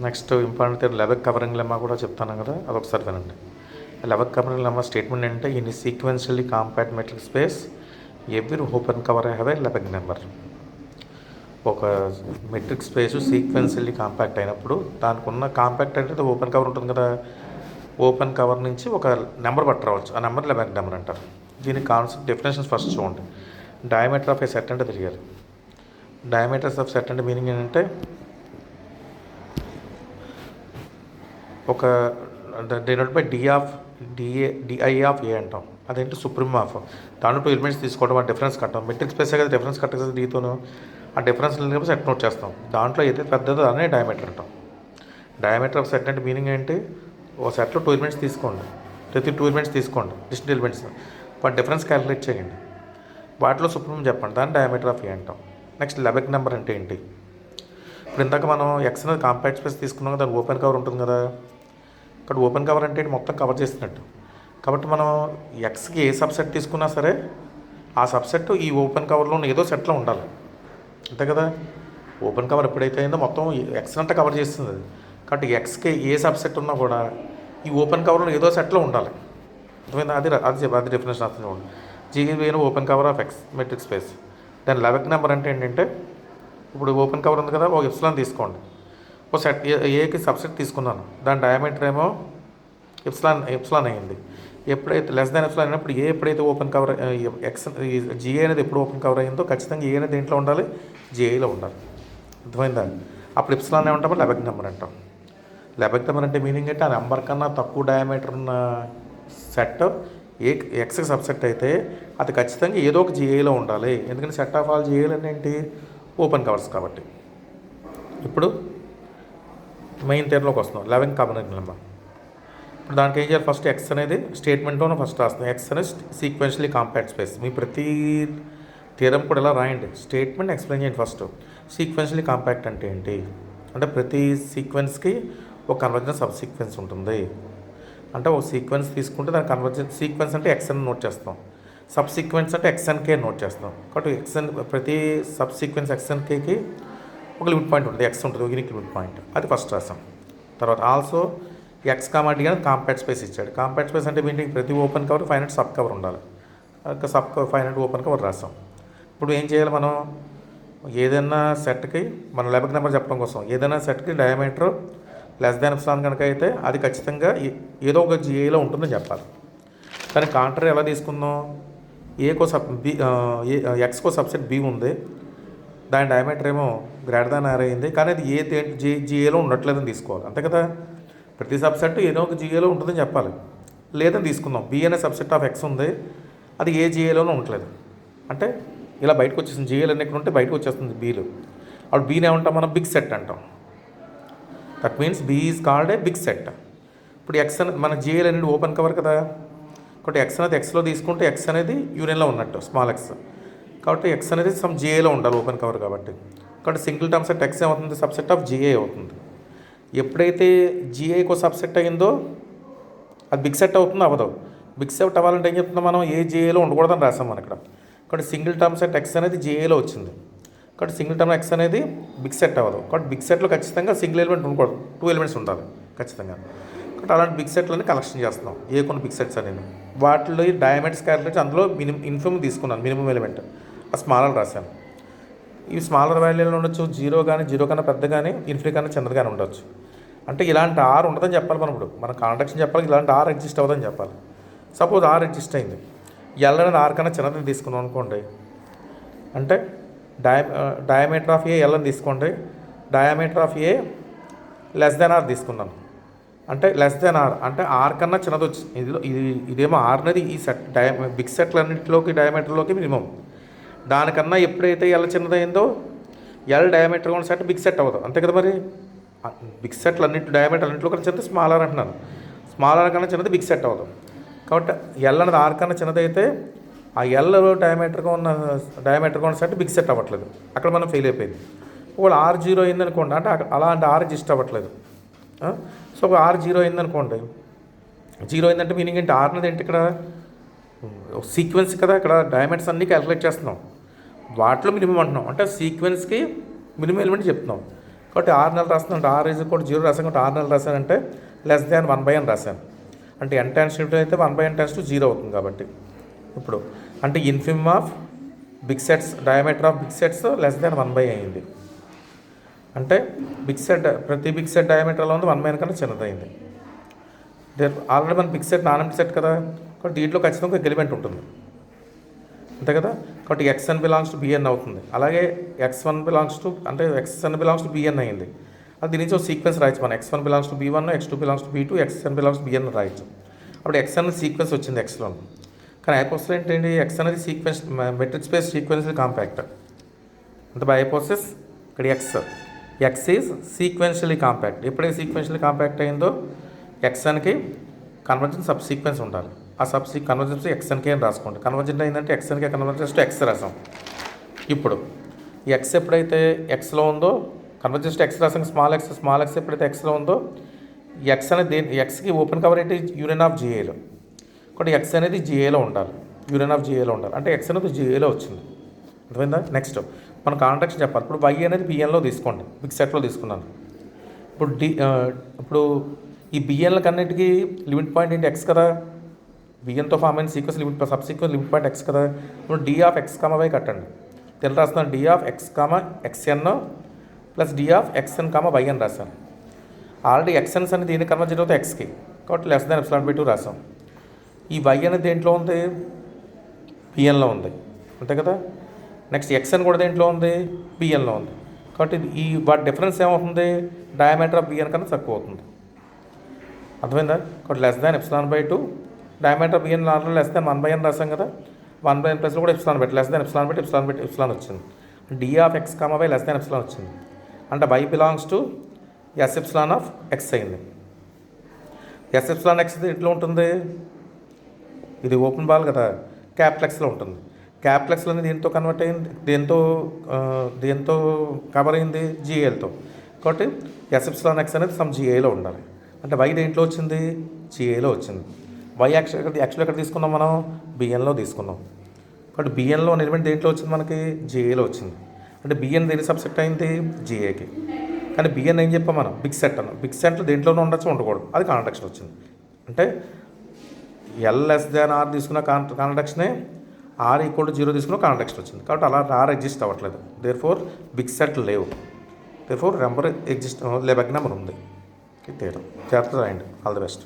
Next important theory Lebesgue covering lemma కూడా చెప్తాను కదా, అదొకసారి వినండి. లెవెక్ కవరింగ్ లెమ్మా స్టేట్మెంట్ ఏంటంటే in sequentially compact metric space every open cover have a Lebesgue number. ఒక metric space sequentially compact అయినప్పుడు దానికి ఉన్న కాంపాక్ట్ అంటే ఓపెన్ కవర్ ఉంటుంది కదా, ఓపెన్ కవర్ నుంచి ఒక నెంబర్ పట్టరావచ్చు, ఆ నెంబర్ లెవెక్ నెంబర్ అంటారు. దీని కాన్సెప్ట్ డెఫినేషన్స్ ఫస్ట్ చూడండి. డయామీటర్ ఆఫ్ ఏ సెట్ అంటే తెలియాలి. డయామీటర్స్ ఆఫ్ సెట్ అంటే మీనింగ్ ఏంటంటే ఒక డినోట్ బై డిఐ ఆఫ్ ఏ అంటాం. అదేంటి సుప్రీం ఆఫ్ దాంట్లో 2 ఎలిమెంట్స్ తీసుకోవడం, ఆ డిఫరెన్స్ కట్టడం. మెట్రిక్ స్పేసే కదా డిఫరెన్స్ కట్టదు కదా డీతోను, ఆ డిఫరెన్స్ సెట్ నోట్ చేస్తాం. దాంట్లో ఏదైతే పెద్దదో అనే డయామీటర్ అంటాం. డయామీటర్ ఆఫ్ సెట్ అంటే మీనింగ్ ఏంటి, ఒక సెట్లో 2 ఎలిమెంట్స్ తీసుకోండి, ప్రతి 2 ఎలిమెంట్స్ తీసుకోండి, డిస్టెంట్ ఎలిమెంట్స్, వాటి డిఫరెన్స్ క్యాలిక్యులేట్ చేయండి, వాటిలో సుప్రీం చెప్పండి, దాన్ని డయామీటర్ ఆఫ్ ఏ అంటాం. నెక్స్ట్ లెవెక్ నెంబర్ అంటే ఏంటి, ఇప్పుడు ఇందాక మనం ఎక్స్ అనేది కాంపాక్ట్ స్పేస్ తీసుకున్నాం కదా, దాని ఓపెన్ కవర్ ఉంటుంది కదా. ఇక్కడ ఓపెన్ కవర్ అంటే మొత్తం కవర్ చేస్తున్నట్టు. కాబట్టి మనం ఎక్స్కి ఏ సబ్సెట్ తీసుకున్నా సరే ఆ సబ్సెట్ ఈ ఓపెన్ కవర్లో ఉన్న ఏదో సెట్లో ఉండాలి, అంతే కదా. ఓపెన్ కవర్ ఎప్పుడైతే అయిందో మొత్తం ఎక్స్ అంతా కవర్ చేస్తుంది అది. కాబట్టి ఎక్స్కి ఏ సబ్సెట్ ఉన్నా కూడా ఈ ఓపెన్ కవర్లో ఏదో సెట్లో ఉండాలి, అర్థమైందా. అది డెఫినేషన్ వస్తుంది చూడండి. Given an open cover of X metric space. దాని లెవెక్ నెంబర్ అంటే ఏంటంటే, ఇప్పుడు ఓపెన్ కవర్ ఉంది కదా, ఒక ఎప్సిలాన్ తీసుకోండి, ఓ సెట్ ఏకి సబ్సెట్ తీసుకున్నాను, దాని డయామీటర్ ఏమో ఎప్సిలాన్ అయింది. ఎప్పుడైతే లెస్ దాన్ ఎప్సిలాన్ అయినప్పుడు ఏ ఎప్పుడైతే ఓపెన్ కవర్ ఎక్స్ జిఏ అనేది ఎప్పుడు ఓపెన్ కవర్ అయిందో ఖచ్చితంగా ఏ అనేది దేంట్లో ఉండాలి, జిఐలో ఉండాలి, అర్థమైందా. అప్పుడు ఎప్సిలాన్ ఏమంటామో లెవెక్ నెంబర్ అంటాం. లెవెక్ నెంబర్ అంటే మీనింగ్ అంటే ఆ నెంబర్ కన్నా తక్కువ డయామీటర్ ఉన్న సెట్ ఎక్స్కి సబ్సెట్ అయితే అది ఖచ్చితంగా ఏదో ఒక జిఐలో ఉండాలి, ఎందుకంటే సెట్ ఆఫ్ ఆల్ జిఐలు అంటే ఏంటి, ఓపెన్ కవర్స్ కాబట్టి. ఇప్పుడు మెయిన్ థియరీలోకి వస్తున్నాం, లెవెన్ కవరింగ్ నెంబర్. ఇప్పుడు దానికి ఏం చేయాలి, ఫస్ట్ ఎక్స్ అనేది స్టేట్మెంట్లోనే ఫస్ట్ రాస్తున్నాం. ఎక్స్ అనేది సీక్వెన్షియల్లీ కాంపాక్ట్ స్పేస్. మీ ప్రతి థియరం కూడా ఇలా రాయండి, స్టేట్మెంట్ ఎక్స్ప్లెయిన్ చేయండి ఫస్ట్. సీక్వెన్షియల్లీ కాంపాక్ట్ అంటే ఏంటి అంటే, ప్రతి సీక్వెన్స్కి ఒక కన్వర్జెన్స్ సబ్ సీక్వెన్స్ ఉంటుంది. అంటే ఒక సీక్వెన్స్ తీసుకుంటే దాని కన్వర్జెన్స్ సీక్వెన్స్ అంటే ఎక్స్ఎన్ నోట్ చేస్తాం, సబ్ సీక్వెన్స్ అంటే ఎక్స్ఎన్కే నోట్ చేస్తాం. కాబట్టి ప్రతి సబ్ సీక్వెన్స్ ఎక్స్ఎన్కేకి ఒక లిమిట్ పాయింట్ ఉంటుంది, ఎక్స్ ఉంటుంది, ఒక యూనిక్ లిమిట్ పాయింట్, అది ఫస్ట్ రాసాం. తర్వాత ఆల్సో ఎక్స్ కామాటి అనేది కాంపాక్ట్ స్పేస్ ఇచ్చాడు. కాంపాక్ట్ స్పేస్ అంటే ఏంటి, ప్రతి ఓపెన్ కవర్ 500 సబ్ కవర్ ఉండాలి, సబ్ కవర్ 500 ఓపెన్ కవర్ రాసాం. ఇప్పుడు ఏం చేయాలి, మనం ఏదైనా సెట్కి మన లెవెక్ నెంబర్ చెప్పడం కోసం ఏదైనా సెట్కి డయామీటర్ లెస్ దాన్ ఎప్సిలాన్ కనుక అయితే అది ఖచ్చితంగా ఏదో ఒక జిఐలో ఉంటుందని చెప్పాలి. కానీ కాంట్రీ ఎలా తీసుకుందాం, ఏకో ఎక్స్కో సబ్సెట్ బి ఉంది, దాని డయామీటర్ ఏమో గ్రేటర్ దాన్ ఆర్ అయింది, కానీ అది జిఏలో ఉండట్లేదని తీసుకోవాలి, అంతే కదా. ప్రతి సబ్సెట్ ఏదో ఒక జిఏలో ఉంటుందని చెప్పాలి, లేదని తీసుకుందాం. బి అనే సబ్సెట్ ఆఫ్ ఎక్స్ ఉంది, అది ఏ జిఏలోనూ ఉండట్లేదు అంటే ఇలా బయటకు వచ్చేస్తుంది, జిఏలు ఎన్ని ఉంటే బయటకు వచ్చేస్తుంది బీలు. అప్పుడు బీని ఏమంటాం మనం, బిగ్ సెట్ అంటాం. That means B is called a big set. ఇప్పుడు ఎక్స్ అనేది మన జిఏలు అనేది ఓపెన్ కవర్ కదా, కాబట్టి ఎక్స్ అనేది ఎక్స్లో తీసుకుంటే ఎక్స్ అనేది యూనియన్లో ఉన్నట్టు స్మాల్ ఎక్స్, కాబట్టి ఎక్స్ అనేది సమ్ జిఏలో ఉండాలి ఓపెన్ కవర్ కాబట్టి. కాబట్టి సింగిల్ టర్మ్ సెట్ ఎక్స్ ఏమవుతుంది, సబ్సెట్ ఆఫ్ జిఏ అవుతుంది. ఎప్పుడైతే జిఏకో సబ్సెట్ అయిందో అది బిగ్ సెట్ అవుతుందో అవ్వదు. బిగ్ సెట్ అవ్వాలంటే ఏం చెప్తున్నాం మనం, ఏ జిఏలో ఉండకూడదని రాసాం మనం ఇక్కడ. కాబట్టి సింగిల్ టర్మ్ సెట్ ఎక్స్ అనేది జిఏలో వచ్చింది, కాబట్టి సింగిల్ టర్మ్ ఎక్స్ అనేది బిగ్ సెట్ అవ్వదు. కాబట్టి బిగ్ సెట్లో ఖచ్చితంగా సింగిల్ ఎలిమెంట్ ఉండకూడదు, 2 ఎలిమెంట్స్ ఉండాలి ఖచ్చితంగా. కాబట్టి అలాంటి బిగ్ సెట్లని కలెక్షన్ చేస్తున్నాం, ఏ కొన్ని బిగ్ సెట్స్ అనేది వాటిలో డయామీటర్స్ క్యాలిక్యులేట్, అందులో ఇన్ఫిమ్ తీసుకున్నాను, మినిమం ఎలిమెంట్ ఆ స్మాలర్ రాశాను. ఇవి స్మాలర్ వాల్యూలో ఉండొచ్చు, 0 కానీ 0 కన్నా పెద్ద కానీ ఇన్ఫినిటీ కన్నా చిన్నది కానీ ఉండొచ్చు. అంటే ఇలాంటి ఆర్ ఉండదని చెప్పాలి మనం. ఇప్పుడు మన కాంట్రాక్షన్ చెప్పాలి, ఇలాంటి ఆర్ ఎగ్జిస్ట్ అవ్వదని చెప్పాలి. సపోజ్ ఆర్ ఎగ్జిస్ట్ అయింది, ఎల్ అనేది ఆర్ కన్నా చిన్నదని తీసుకున్నాం అనుకోండి, అంటే డయామీటర్ ఆఫ్ ఏ ఎల్ అని తీసుకోండి, diameter of A less than R తీసుకున్నాను, అంటే లెస్ దెన్ ఆర్ అంటే ఆర్ కన్నా చిన్నది వచ్చింది. ఇదేమో ఆర్ అనేది ఈ సెట్ బిగ్ సెట్లన్నింటిలోకి డయామీటర్లోకి మినిమం. దానికన్నా ఎప్పుడైతే ఎల్ చిన్నదైందో ఎల్ డయామీటర్ ఉన్న సెట్ బిగ్ సెట్ అవ్వదు, అంతే కదా. మరి బిగ్ సెట్లు అన్నింటి డయామీటర్ అన్నింటిలో కన్నా చిన్నది స్మాలర్ అంటున్నాను, స్మాలర్ కన్నా చిన్నది బిగ్ సెట్ అవ్వదు. కాబట్టి ఎల్ అనేది ఆర్ కన్నా చిన్నదైతే ఆ ఎల్ డయామీటర్గా ఉన్న సెట్ బిగ్ సెట్ అవ్వట్లేదు, అక్కడ మనం ఫెయిల్ అయిపోయింది. ఒకవేళ ఆర్ 0 అయిందనుకోండి, అంటే అలాంటి ఆర్ ఎగ్జిస్ట్ అవ్వట్లేదు. సో ఒక ఆర్ 0 అయిందనుకోండి, 0 అయిందంటే మీనింగ్ ఏంటి, ఆర్ అనేది ఏంటి, ఇక్కడ సీక్వెన్స్ కదా, ఇక్కడ డయామీటర్స్ అన్నీ క్యాలిక్యులేట్ చేస్తున్నాం, వాటిలో మినిమం అంటున్నాం, అంటే సీక్వెన్స్కి మినిమం ఎలిమెంట్ చెప్తున్నాం. కాబట్టి 6 నెలలు రాస్తుందంటే ఆర్ ఈజ్ కూడా 0 రాశాను కాబట్టి 6 నెలలు రాశానంటే లెస్ దాన్ 1/n రాశాను. అంటే n టైమ్స్ అయితే 1/n టైమ్స్ 0 అవుతుంది కాబట్టి ఇప్పుడు అంటే infimum of big sets diameter of big sets less than 1/n అయింది. అంటే బిగ్ సెట్ ప్రతి బిగ్ సెట్ డయామీటర్లో ఉంది 1/n కన్నా చిన్నదైంది. ఆల్రెడీ మన big set non empty set కదా, కాబట్టి దీంట్లో ఖచ్చితంగా ఒక ఎలిమెంట్ ఉంటుంది అంతే కదా. కాబట్టి xn బిలాంగ్స్ టు bn అవుతుంది. అలాగే x1 బిలాంగ్స్ టు అంటే xn బిలాంగ్స్ టు bn అయింది. అది దీని నుంచి ఒక సీక్వెన్స్ రాయొచ్చు మనం. x1 belongs to b1, x2 belongs to b2, xn belongs to bn రాయొచ్చు. అప్పుడు xn సీక్వెన్స్ వచ్చింది xలో. కానీ హైపోథెసిస్ ఏంటండి, x అనేది sequence metric space sequential compact అంటే బై హైపోథెసిస్ ఇక్కడ x ఈజ్ సీక్వెన్షియలీ కాంపాక్ట్. ఎప్పుడైతే సీక్వెన్షియలీ కాంపాక్ట్ అయిందో xnకి కన్వర్జెన్స్ సబ్ సీక్వెన్స్ ఉండాలి. ఆ కన్వర్జెన్స్ xnకి అని రాసుకోండి. కన్వర్జెంట్ అయిందంటే xnకి కన్వర్జెన్స్ టు x రాసాం. ఇప్పుడు x ఎప్పుడైతే xలో ఉందో కన్వర్జెన్స్ టు x రాసాం, స్మాల్ x ఎప్పుడైతే xలో ఉందో x అనేది xకి ఓపెన్ కవర్ ఏంటి యూనియన్ ఆఫ్ జిఏలో. కాబట్టి x అనేది జిఏలో ఉండాలి, యూనియన్ ఆఫ్ జిఏలో ఉండాలి. అంటే x అనేది జిఏలో వచ్చింది. అర్థమైందా? నెక్స్ట్ మనం కాంట్రాక్షన్ చెప్పాలి. ఇప్పుడు y అనేది బిఎన్లో తీసుకోండి, బిగ్ సెట్లో తీసుకున్నాను. ఇప్పుడు ఇప్పుడు ఈ బిఎన్లకు అన్నిటికీ లిమిట్ పాయింట్ ఏంటి x కదా, బిఎన్తో ఫామ్ అయిన sequence limit sub sequence limit point x కదా. ఇప్పుడు d ఆఫ్ x, y కట్టండి. తెలుగు రాస్తున్నాను d of x, xn plus d of xn, y అని రాశాను. ఆల్రెడీ xns అనేది దీన్ని కన్వర్జెంట్ అవుతుంది xకి, కాబట్టి లెస్ దాన్ ε/2 రాసాం. ఈ y అనేది దేంట్లో ఉంది, బిఎన్లో ఉంది అంతే కదా. నెక్స్ట్ xn కూడా దేంట్లో ఉంది, బిఎన్లో ఉంది. కాబట్టి ఈ వాటి డిఫరెన్స్ ఏమవుతుంది, డయామీటర్ ఆఫ్ బిఎన్ కన్నా తక్కువ అవుతుంది. అర్థమైందా? కాబట్టి less than ε/2 diameter of B N normal less than 1/n రాసాం కదా. 1/n ప్లస్లో కూడా ఎప్సిలాన్ పెట్టి లెస్ దాన్ ఎప్సిలాన్ వచ్చింది. d of x, y less than epsilon వచ్చింది. అంటే y belongs to s epsilon of x అయింది. s ఎప్సిలాన్ x ఎట్లా ఉంటుంది, ఇది ఓపెన్ బాల్ కదా, క్యాపిటల్ ఎక్స్లో ఉంటుంది. క్యాపిటల్ ఎక్స్లో దేంతో కన్వర్ట్ అయింది, దేంతో కవర్ అయింది, జిఏలతో. కాబట్టి s ఎప్సిలాన్ x అనేది సమ్ జిఏలో ఉండాలి. అంటే y దేంట్లో వచ్చింది, జిఏలో వచ్చింది. y యాక్చువల్ ఎక్కడ తీసుకున్నాం మనం, బిఎన్లో తీసుకున్నాం. కాబట్టి బిఎన్లో ఎలిమెంట్ దేంట్లో వచ్చింది మనకి, జిఏలో వచ్చింది. అంటే బిఎన్ దేని సబ్సెక్ట్ అయింది, జిఏకి. కానీ బిఎన్ ఏం చెప్పాం మనం, బిగ్ సెట్ అన్నాం. బిగ్ సెట్లో దేంట్లోనే ఉండొచ్చు, ఉండకూడదు, అది కాంట్రాక్షన్ వచ్చింది. అంటే ఎల్ లెస్ దాన్ ఆర్ తీసుకున్న కాంట్రాక్షనే, ఆర్ ఈక్వల్ టు 0 తీసుకున్న కాంట్రాక్షన్ వచ్చింది. కాబట్టి అలా ఆర్ ఎగ్జిస్ట్ అవ్వట్లేదు. దేర్ ఫోర్ బిగ్ సెట్ లేవు, therefore number exist big number ఉంది. తేడా జాగ్రత్త రాయండి. All the best.